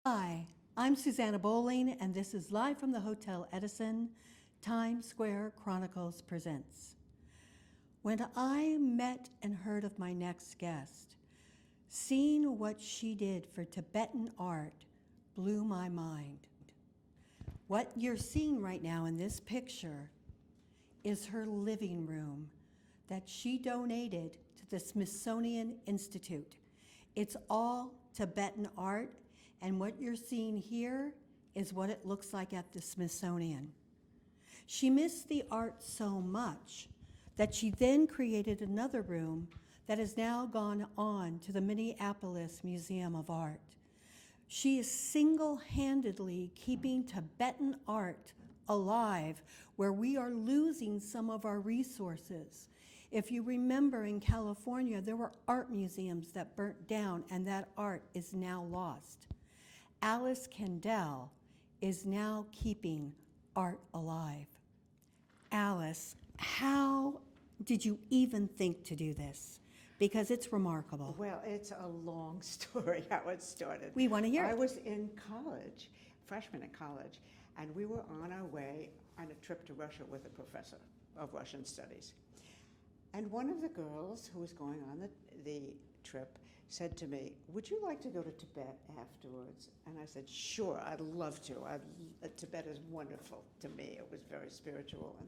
Hi, I'm Susanna Bowling, and this is live from the Hotel Edison. Times Square Chronicles presents. When I met and heard of my next guest, seeing what she did for Tibetan art blew my mind. What you're seeing right now in this picture is her living room that she donated to the Smithsonian Institute. It's all Tibetan art, and what you're seeing here is what it looks like at the Smithsonian. She missed the art so much that she then created another room that has now gone on to the Minneapolis Museum of Art. She is single-handedly keeping Tibetan art alive where we are losing some of our resources. If you remember, in California, there were art museums that burnt down, and that art is now lost. Alice Kandell is now keeping art alive. Alice, how did you even think to do this? Because it's remarkable. Well, it's a long story how it started. We want to hear I it. was in college, freshman in college, and we were on our way on a trip to Russia with a professor of Russian studies. And one of the girls who was going on the trip said to me, "Would you like to go to Tibet afterwards?" And I said, "Sure, I'd love to. Tibet is wonderful to me. It was very spiritual, and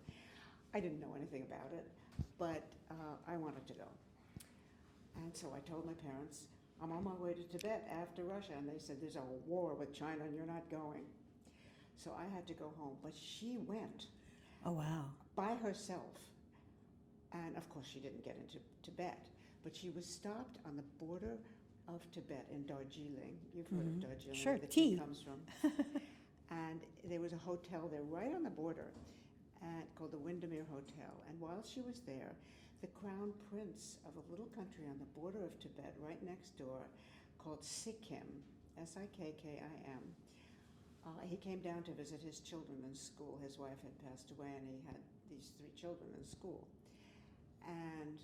I didn't know anything about it, but I wanted to go." And so I told my parents, "I'm on my way to Tibet after Russia." And they said, "There's a war with China and you're not going." So I had to go home. But she went Oh, wow. by herself. And of course, she didn't get into Tibet. But she was stopped on the border of Tibet in Darjeeling. You've heard of Darjeeling, Sure, where the tea. tea comes from. And there was a hotel there right on the border called the Windermere Hotel. And while she was there, the crown prince of a little country on the border of Tibet, right next door, called Sikkim, Sikkim, he came down to visit his children in school. His wife had passed away, and he had these 3 children in school. And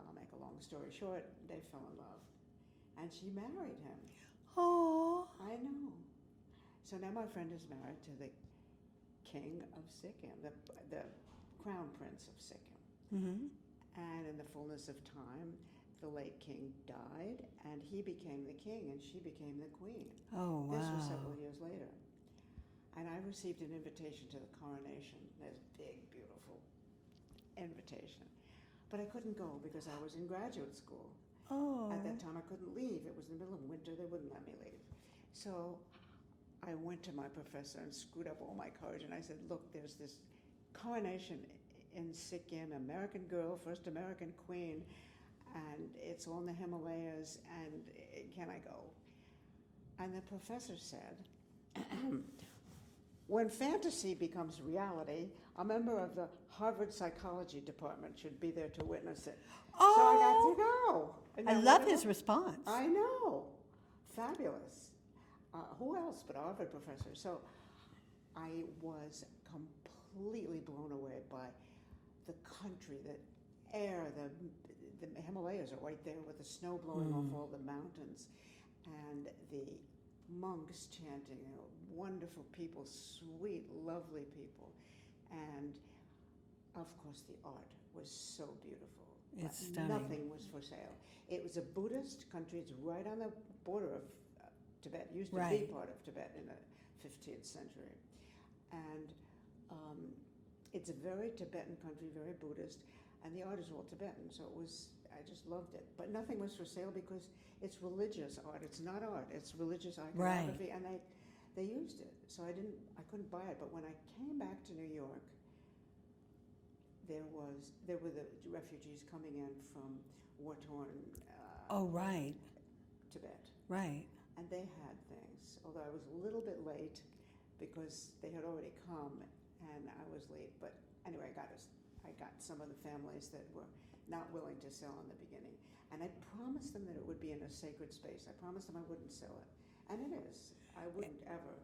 I'll make a long story short, they fell in love. And she married him. Oh. I know. So now my friend is married to the king of Sikkim, the crown prince of Sikkim. Mm-hmm. And in the fullness of time, the late king died, and he became the king, and she became the queen. Oh, wow. This was several years later. And I received an invitation to the coronation, this big, beautiful invitation. But I couldn't go because I was in graduate school. Oh. At that time, I couldn't leave. It was in the middle of winter. They wouldn't let me leave. So I went to my professor and screwed up all my courage, and I said, "Look, there's this coronation in Sikkim, American girl, first American queen, and it's all in the Himalayas, and can I go?" And the professor said, "When fantasy becomes reality, a member of the Harvard psychology department should be there to witness it." Oh. So I got to go. Isn't I that love wonderful? his response. I know. Fabulous. Who else but a Harvard professor? So I was completely blown away by the country, the air, the Himalayas are right there with the snow blowing off all the mountains, and the monks chanting, wonderful people, sweet, lovely people, and of course the art was so beautiful. It's But stunning. nothing was for sale. It was a Buddhist country. It's right on the border of Tibet. Used to be Right. part of Tibet in the 15th century, and it's a very Tibetan country, very Buddhist, and the art is all Tibetan. So I just loved it. But nothing was for sale because it's religious art. It's not art. It's religious iconography, and they used it. So I couldn't buy it. But when I came back to New York, there were the refugees coming in from war-torn Oh, right. Tibet. Right. And they had things, although I was a little bit late because they had already come and I was late. But anyway, I got some of the families that were not willing to sell in the beginning. And I promised them that it would be in a sacred space. I promised them I wouldn't sell it. And it is. I wouldn't ever.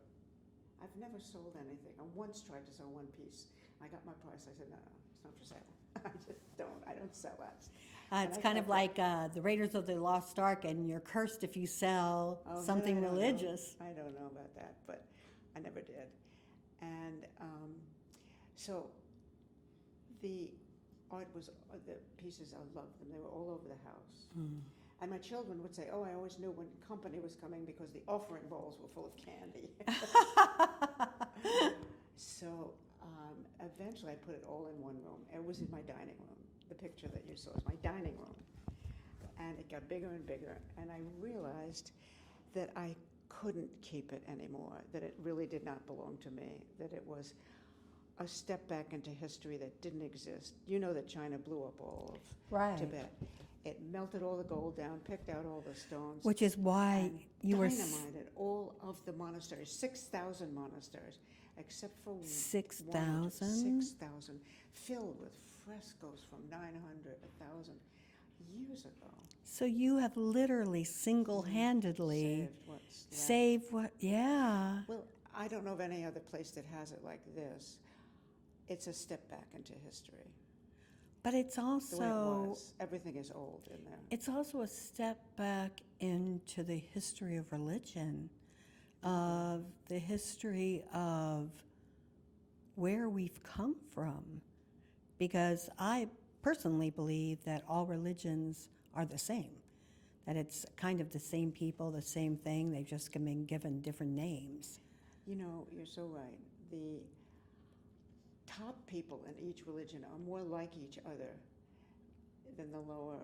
I've never sold anything. I once tried to sell one piece. I got my price. I said, no, it's not for sale. I just don't. I don't sell that. It's kind of like the Raiders of the Lost Ark, and you're cursed if you sell something religious. I don't know about that, but I never did. And so the art was, the pieces, I loved them. They were all over the house. And my children would say, oh, I always knew when company was coming because the offering bowls were full of candy. So eventually I put it all in one room. It was in my dining room. The picture that you saw is my dining room. And it got bigger and bigger. And I realized that I couldn't keep it anymore, that it really did not belong to me, that it was a step back into history that didn't exist. You know that China blew up all of Tibet. It melted all the gold down, picked out all the stones. Which is why you were... dynamited all of the monasteries, 6,000 monasteries, except for 6,000? 6,000, filled with frescoes from 900, 1,000 years ago. So you have literally single-handedly saved what's left. yeah. Well, I don't know of any other place that has it like this. It's a step back into history. But it's The way it also... was. Everything is old in there. It's also a step back into the history of religion, of the history of where we've come from. Because I personally believe that all religions are the same, that it's kind of the same people, the same thing, they've just been given different names. You know, you're so right. The top people in each religion are more like each other than the lower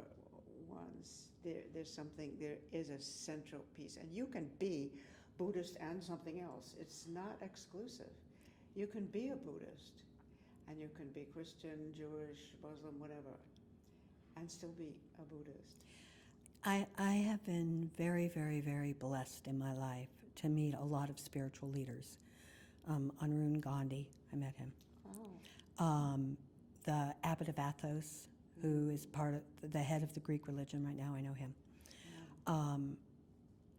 ones. There is a central piece. And you can be Buddhist and something else. It's not exclusive. You can be a Buddhist, and you can be Christian, Jewish, Muslim, whatever, and still be a Buddhist. I have been very, very, very blessed in my life to meet a lot of spiritual leaders. Arun Gandhi, I met him. The Abbot of Athos, who is part of the head of the Greek religion right now, I know him.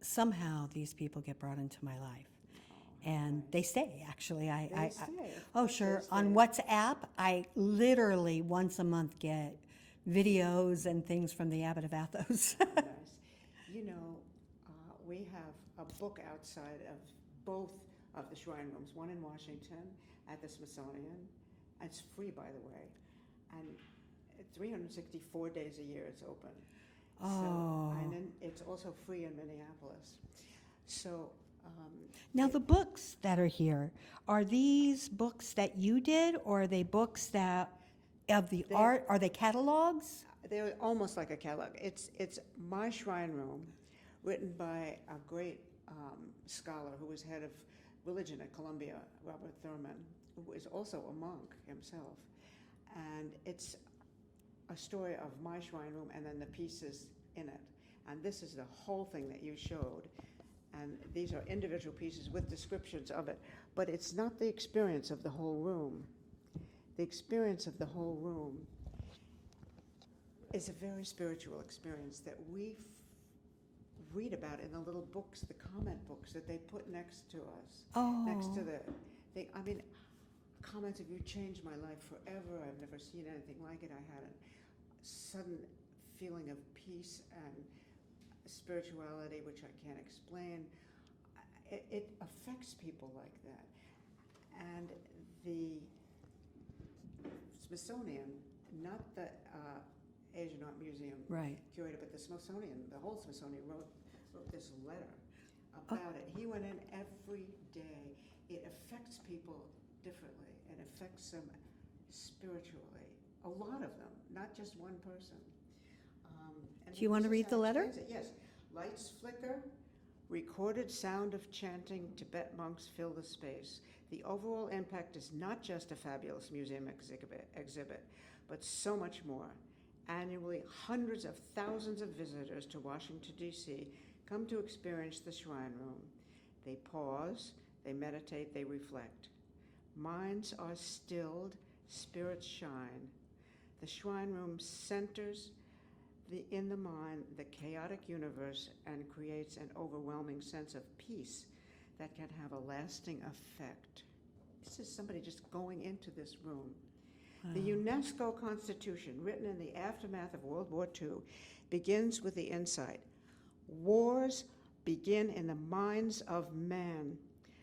Somehow these people get brought into my life. And they stay, actually. They stay. Oh, sure. On WhatsApp, I literally once a month get videos and things from the Abbot of Athos. Nice. You know, we have a book outside of both of the shrine rooms, one in Washington at the Smithsonian. It's free, by the way. And 364 days a year it's open. Oh. So, and then it's also free in Minneapolis. So... now, the books that are here, are these books that you did, or are they books that of the art? Are they catalogs? They're almost like a catalog. It's My Shrine Room, written by a great scholar who was head of religion at Columbia, Robert Thurman, who is also a monk himself. And it's a story of my shrine room and then the pieces in it. And this is the whole thing that you showed. And these are individual pieces with descriptions of it. But it's not the experience of the whole room. The experience of the whole room is a very spiritual experience that we read about in the little books, the comment books that they put next to us. Oh. Next to the thing. I mean, comments of you changed my life forever. I've never seen anything like it. I had a sudden feeling of peace and spirituality, which I can't explain. It affects people like that. And the Smithsonian, not the Asian Art Museum curator, but the Smithsonian, the whole Smithsonian wrote this letter about it. He went in every day. It affects people differently. It affects them spiritually. A lot of them, not just one person. Do you want to read the letter? Yes. Lights flicker, recorded sound of chanting Tibet monks fill the space. The overall impact is not just a fabulous museum exhibit, but so much more. Annually, hundreds of thousands of visitors to Washington, D.C. come to experience the shrine room. They pause, they meditate, they reflect. Minds are stilled, spirits shine. The shrine room centers in the mind the chaotic universe and creates an overwhelming sense of peace that can have a lasting effect. This is somebody just going into this room. The UNESCO Constitution, written in the aftermath of World War II, begins with the insight: wars begin in the minds of man.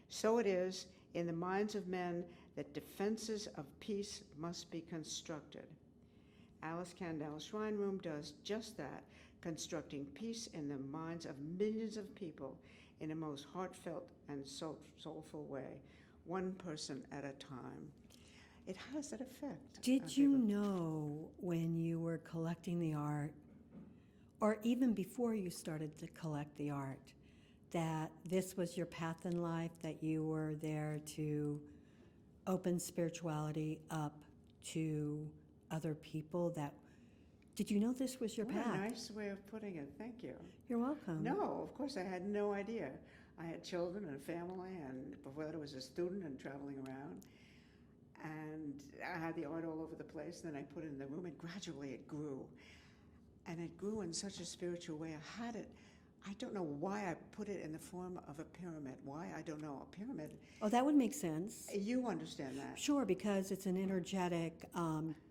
So it is in the minds of men that defenses of peace must be constructed. Alice Kandell's Shrine Room does just that, constructing peace in the minds of millions of people in a most heartfelt and soulful way, one person at a time. It has that effect. Did you know when you were collecting the art, or even before you started to collect the art, that this was your path in life, that you were there to open spirituality up to other people? Did you know this was your What path? a nice way of putting it. Thank you. You're welcome. No, of course I had no idea. I had children and a family, and before that I was a student and traveling around. And I had the art all over the place. Then I put it in the room, and gradually it grew. And it grew in such a spiritual way. I had it. I don't know why I put it in the form of a pyramid. Why? I don't know. A pyramid. Oh, that would make sense. You understand that. Sure, because it's an energetic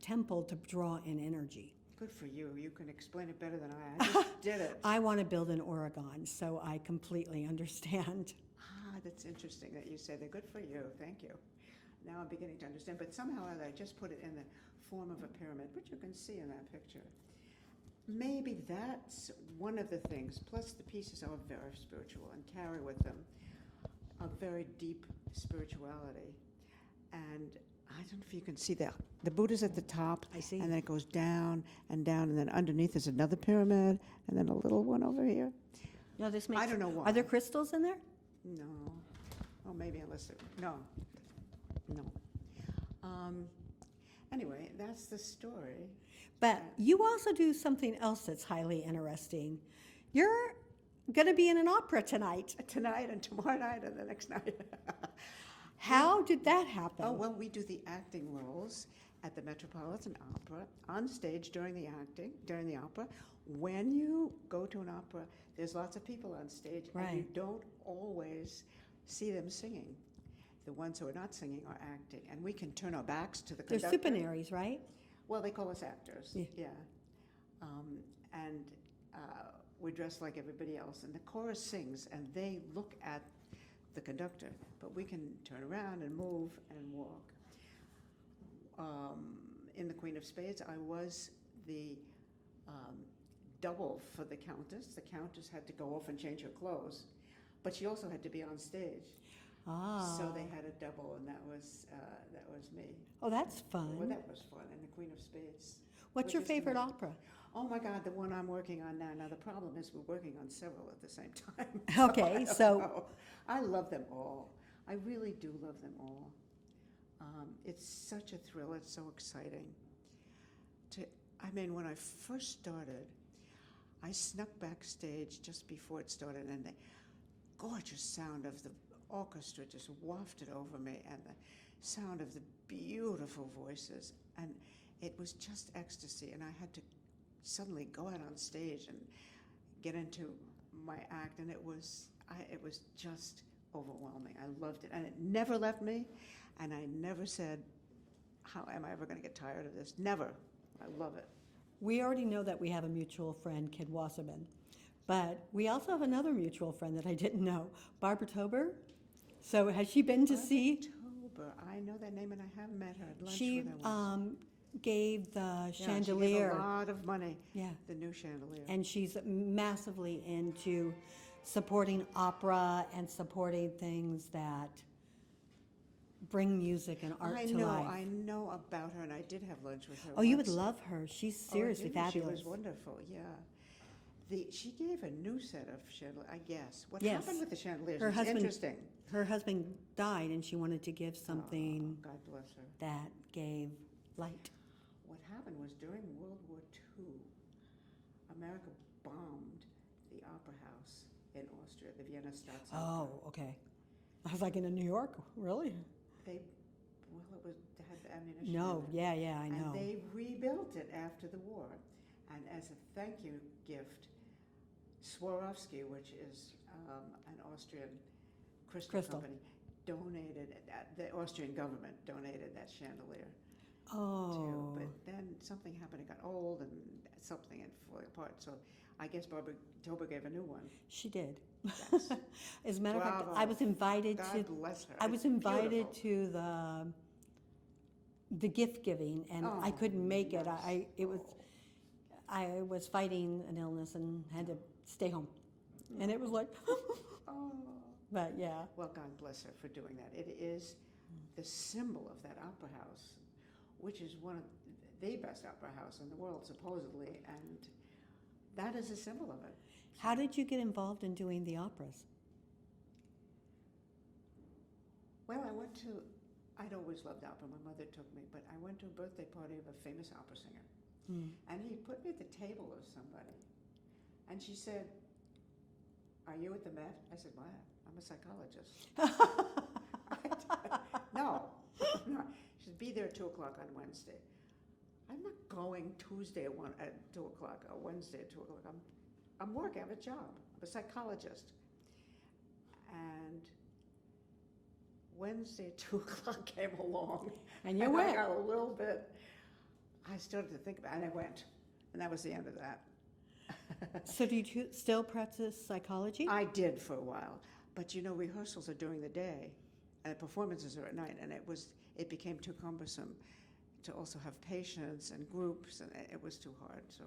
temple to draw in energy. Good for you. You can explain it better than I. I just did it. I want to build in Oregon, so I completely understand. That's interesting that you say that. Good for you. Thank you. Now I'm beginning to understand. But somehow I just put it in the form of a pyramid, which you can see in that picture. Maybe that's one of the things. Plus the pieces are very spiritual and carry with them a very deep spirituality. And I don't know if you can see that. The Buddha's at the top. I see. And then it goes down, and then underneath is another pyramid, and then a little one over here. No, this makes. I don't know why. Are there crystals in there? No. Oh, maybe unless it, no. Anyway, that's the story. But you also do something else that's highly interesting. You're going to be in an opera tonight. Tonight and tomorrow night and the next night. How did that happen? Oh, well, we do the acting roles at the Metropolitan Opera on stage during the opera. When you go to an opera, there's lots of people on stage, Right. and you don't always see them singing. The ones who are not singing are acting, and we can turn our backs to the They're conductor. supinaries, right? Well, they call us actors, Yeah. And we dress like everybody else, and the chorus sings, and they look at the conductor, but we can turn around and move and walk. In The Queen of Spades, I was the double for the Countess. The Countess had to go off and change her clothes, but she also had to be on stage. Ah. So they had a double, and that was me. Oh, that's fun. Well, that was fun. And The Queen of Spades. What's was your just favorite amazing. opera? Oh my God, the one I'm working on now. Now the problem is we're working on several at the same time. Okay, I don't so- know. I love them all. I really do love them all. It's such a thrill. It's so exciting. When I first started, I snuck backstage just before it started, and the gorgeous sound of the orchestra just wafted over me, and the sound of the beautiful voices, and it was just ecstasy. And I had to suddenly go out on stage and get into my act, and it was just overwhelming. I loved it, and it never left me, and I never said, how am I ever going to get tired of this? Never. I love it. We already know that we have a mutual friend, Kid Wasserman, but we also have another mutual friend that I didn't know, Barbara Tober. So has she been to see? Tober. I know that name, and I have met her at lunch She with her once. gave the Yeah, chandelier. she gave a lot of money. Yeah. The new chandelier. And she's massively into supporting opera and supporting things that bring music and art to life. I know about her, and I did have lunch with her. Oh, you would once. love her. She's Oh, seriously didn't she? fabulous. She was wonderful, yeah. She gave a new set of chandeliers, I guess. What Yes. happened with the chandeliers? Her It's husband- interesting. Her husband died, and she wanted to give something Oh, God bless her. that gave light. What happened was during World War II, America bombed the Opera House in Austria, the Vienna Staatsoper. Oh, okay. I was like, in New York? Really? They had the ammunition. No, in it. yeah, I know. And they rebuilt it after the war. And as a thank you gift, Swarovski, which is an Austrian crystal Crystal. company, donated, the Austrian government donated that chandelier Oh. But then something happened. It got old and something had fallen apart. So I guess Barbara Tober gave a new one. She did. Yes. As a matter of fact, Bravo. I was invited God to. bless her. I was It's invited beautiful. to the gift giving, and I Oh, couldn't make it. nice. I was fighting an illness and had to stay home, and it was like, Oh. but yeah. Well, God bless her for doing that. It is the symbol of that opera house, which is one of the best opera house in the world, supposedly, and that is a symbol of it. How did you get involved in doing the operas? Well, I'd always loved opera. My mother took me, but I went to a birthday party of a famous opera singer. And he put me at the table of somebody. And she said, "Are you at the Met?" I said, "What? I'm a psychologist." No. No. She said, "Be there at 2 o'clock on Wednesday." I'm not going Tuesday at 2 o'clock or Wednesday at 2 o'clock. I'm working. I have a job. I'm a psychologist. And Wednesday at 2 o'clock came along. And you I went. got a little bit, I started to think about it, and I went. And that was the end of that. So do you still practice psychology? I did for a while. But rehearsals are during the day, and the performances are at night, and it became too cumbersome to also have patients and groups, and it was too hard. So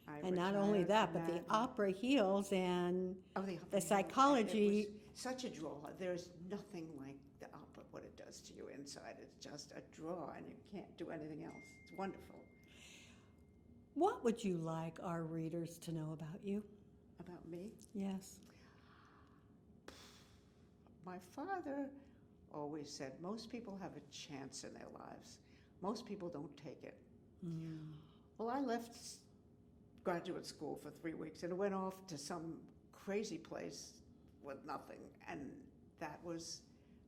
I And not only retired that, from but the opera heals and the the psychology. It was such a draw. There's nothing like the opera, what it does to you inside. It's just a draw, and you can't do anything else. It's wonderful. What would you like our readers to know about you? About me? Yes. My father always said most people have a chance in their lives. Most people don't take it. Well, I left graduate school for 3 weeks and went off to some crazy place with nothing. And that was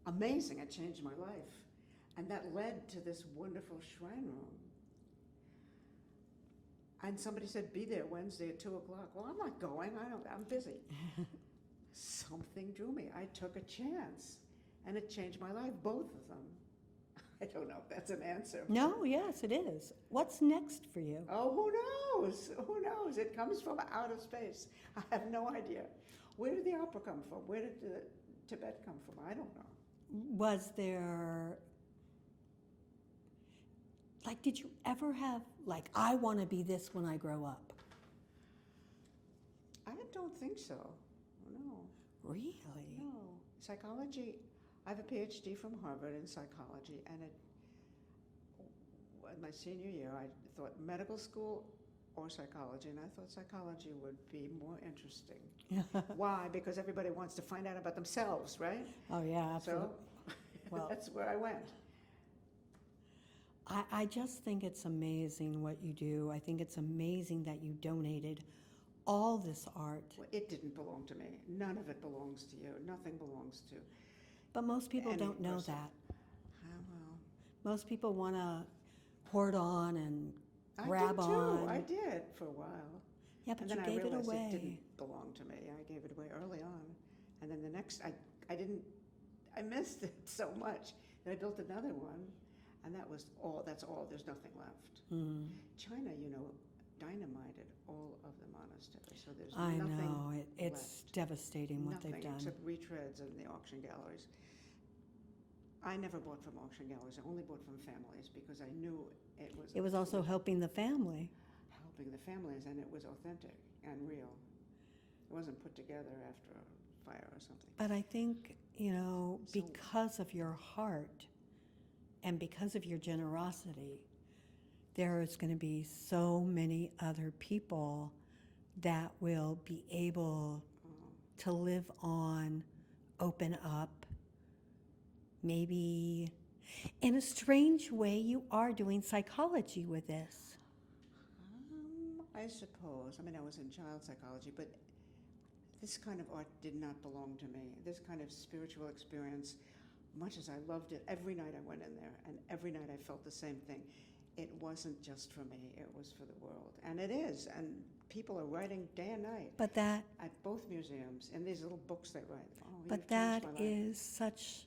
amazing. It changed my life. And that led to this wonderful shrine room. And somebody said, "Be there Wednesday at 2 o'clock." Well, I'm not going. I'm busy. Something drew me. I took a chance. And it changed my life, both of them. I don't know if that's an answer. No, yes, it is. What's next for you? Oh, who knows? Who knows? It comes from out of space. I have no idea. Where did the opera come from? Where did the Tibet come from? I don't know. Was there, did you ever have, I want to be this when I grow up? I don't think so. No. Really? No. Psychology, I have a PhD from Harvard in psychology, and in my senior year, I thought medical school or psychology, and I thought psychology would be more interesting. Why? Because everybody wants to find out about themselves, right? Oh, yeah, absolutely. So Well, that's where I went. I just think it's amazing what you do. I think it's amazing that you donated all this art. Well, it didn't belong to me. None of it belongs to you. Nothing belongs to But most people any don't know person. that. Well, Most people want to hoard on and grab I did too. on. I did for a while. Yeah, but And you then I gave it realized away. it didn't belong to me. I gave it away early on. And then the next, I missed it so much that I built another one. And that's all, there's nothing left. China, dynamited all of the monasteries. So there's I nothing know. It's left. devastating what Nothing they've done. except retreads in the auction galleries. I never bought from auction galleries. I only bought from families because I knew It was also helping the family. helping the families, and it was authentic and real. It wasn't put together after a fire or something. But I think, because of your heart and because of your generosity, there is going to be so many other people that will be able to live on, open up. Maybe in a strange way, you are doing psychology with this. I suppose. I was in child psychology, but this kind of art did not belong to me. This kind of spiritual experience, much as I loved it, every night I went in there, and every night I felt the same thing. It wasn't just for me, it was for the world. And it is, and people are writing day and night. But that At both museums, in these little books they write. Oh, But you've changed that my life. is such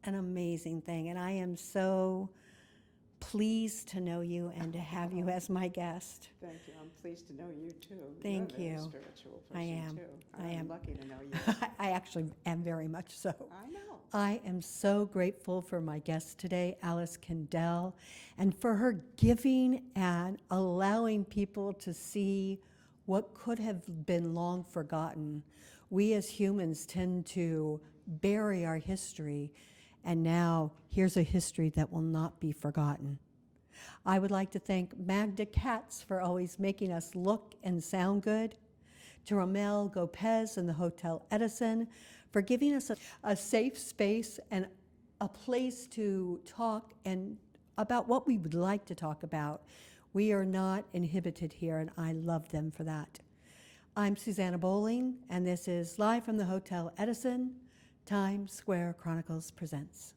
an amazing thing, and I am so pleased to know you and to have you as my guest. Thank you. I'm pleased to know you too. Thank You're a you. very spiritual person I am. too. I am. I'm lucky to know you. I actually am very much so. I know. I am so grateful for my guest today, Alice Kandell, and for her giving and allowing people to see what could have been long forgotten. We as humans tend to bury our history, and now here's a history that will not be forgotten. I would like to thank Magda Katz for always making us look and sound good, to Ramel Gopez and the Hotel Edison for giving us a safe space and a place to talk and about what we would like to talk about. We are not inhibited here, and I love them for that. I'm Susanna Bowling, and this is Live from the Hotel Edison, Times Square Chronicles presents.